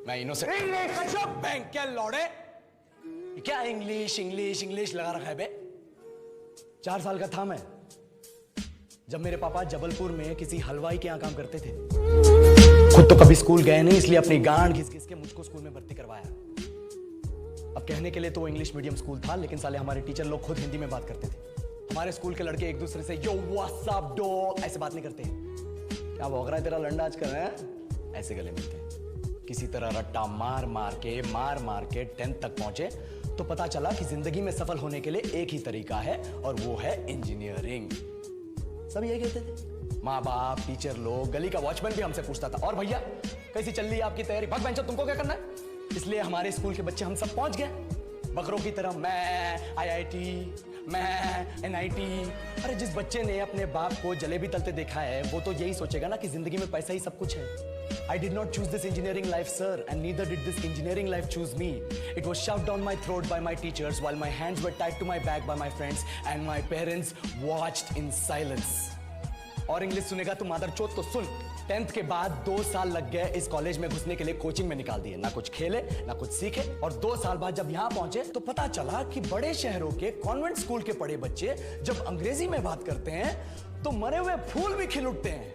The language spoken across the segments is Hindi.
मैं इनोसेंट बैंक क्या लौड़े, क्या इंग्लिश इंग्लिश इंग्लिश लगा रखा है बे। 4 साल का था मैं जब मेरे पापा जबलपुर में किसी हलवाई के यहाँ काम करते थे। खुद तो कभी स्कूल गए नहीं, इसलिए अपनी गांड घिस घिस के मुझको स्कूल में भर्ती करवाया। अब कहने के लिए तो वो इंग्लिश मीडियम स्कूल था, लेकिन साले हमारे टीचर लोग खुद हिंदी में बात करते थे। हमारे स्कूल के लड़के एक दूसरे से यो व्हाट्स अप डॉग ऐसे बात नहीं करते। क्या भौंक रहा है तेरा लंडा आजकल है, ऐसे गले मिलते। किसी तरह रट्टा मार मार के 10th तक पहुंचे तो पता चला कि जिंदगी में सफल होने के लिए एक ही तरीका है और वो है इंजीनियरिंग। सब यही कहते थे, माँ बाप, टीचर लोग, गली का वॉचमैन भी हमसे पूछता था, और भैया कैसी चल रही है आपकी तैयारी? भाग बेंचो, तुमको क्या करना है? इसलिए हमारे स्कूल के बच्चे हम सब पहुंच गए बकरों की तरह। मैं IIT, मैं NIT। अरे जिस बच्चे ने अपने बाप को जलेबी तलते देखा है वो तो यही सोचेगा ना कि जिंदगी में पैसा ही सब कुछ है। I did not choose this engineering life, sir, and neither did this engineering life choose me. It was shoved down my throat by my teachers while my hands were tied to my back by my friends and my parents watched in silence. और इंग्लिश सुनेगा तू मादरचोद तो सुन। 10th के बाद 2 साल लग गए इस कॉलेज में घुसने के लिए, कोचिंग में निकाल दिए। ना कुछ खेले ना कुछ सीखे, और 2 साल बाद जब यहाँ पहुंचे तो पता चला कि बड़े शहरों के कॉन्वेंट स्कूल के पढ़े बच्चे जब अंग्रेजी में बात करते हैं तो मरे हुए फूल भी खिल उठते हैं।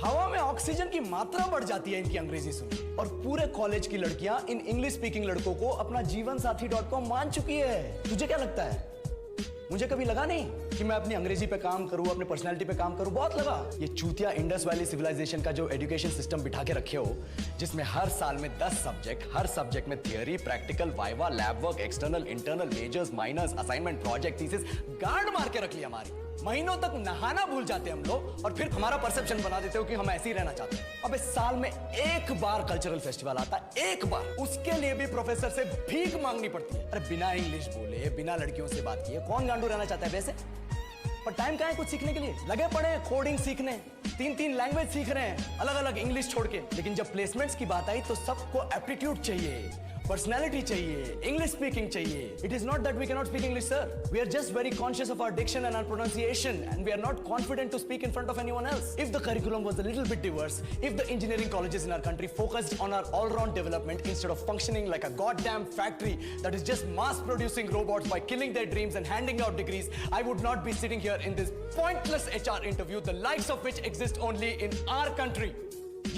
हवा में ऑक्सीजन की मात्रा बढ़ जाती है इनकी अंग्रेजी सुन। और पूरे कॉलेज की लड़कियां इन इंग्लिश स्पीकिंग लड़कों को अपना जीवन साथी .com मान चुकी है। तुझे क्या लगता है? मुझे कभी लगा नहीं कि मैं अपनी अंग्रेजी पे काम करूं, अपने पर्सनालिटी पे काम करूं। बहुत लगा। ये चूतिया इंडस वैली सिविलाइजेशन का जो एजुकेशन सिस्टम बिठा के रखे हो, जिसमें हर साल में 10 सब्जेक्ट, हर सब्जेक्ट में theory, practical, viva, lab work, external, internal, majors, minors, assignment, project, thesis, गांड मार के रख ली हमारी। महीनों तक नहाना भूल जाते हम लोग और फिर हमारा परसेप्शन बना देते हो कि हम ऐसे ही रहना चाहते हैं। अब इस साल में एक बार कल्चरल फेस्टिवल आता है, एक बार, उसके लिए भी प्रोफेसर से भीख मांगनी पड़ती है। अरे बिना इंग्लिश बोले, बिना लड़कियों से बात किए कौन गांडू रहना चाहता है वैसे? पर टाइम कहाँ है कुछ सीखने के लिए? लगे पड़े हैं कोडिंग सीखने, 3 लैंग्वेज सीख रहे हैं, अलग अलग इंग्लिश छोड़ के। लेकिन जब प्लेसमेंट्स की बात आई तो सबको एप्टीट्यूड चाहिए, पर्सनैलिटी चाहिए, इंग्लिश स्पीकिंग चाहिए। It is not that we cannot speak English, sir. We are just very conscious of our diction and our pronunciation, and we are not confident to speak in front of anyone else. If the curriculum was a little bit diverse, if the engineering colleges in our country focused on our all-round development instead of functioning like a goddamn factory that is just mass-producing robots by killing their dreams and handing out degrees, I would not be sitting here in this pointless HR interview, the likes of which exist only in our country.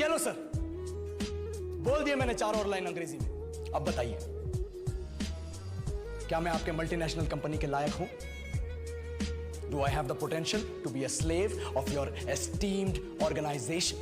Yellow, sir. बोल दिया मैंने 4 और लाइन अंग्रेजी में। अब बताइए, क्या मैं आपके मल्टीनेशनल कंपनी के लायक हूं? Do I have the potential to be a slave of your esteemed organization?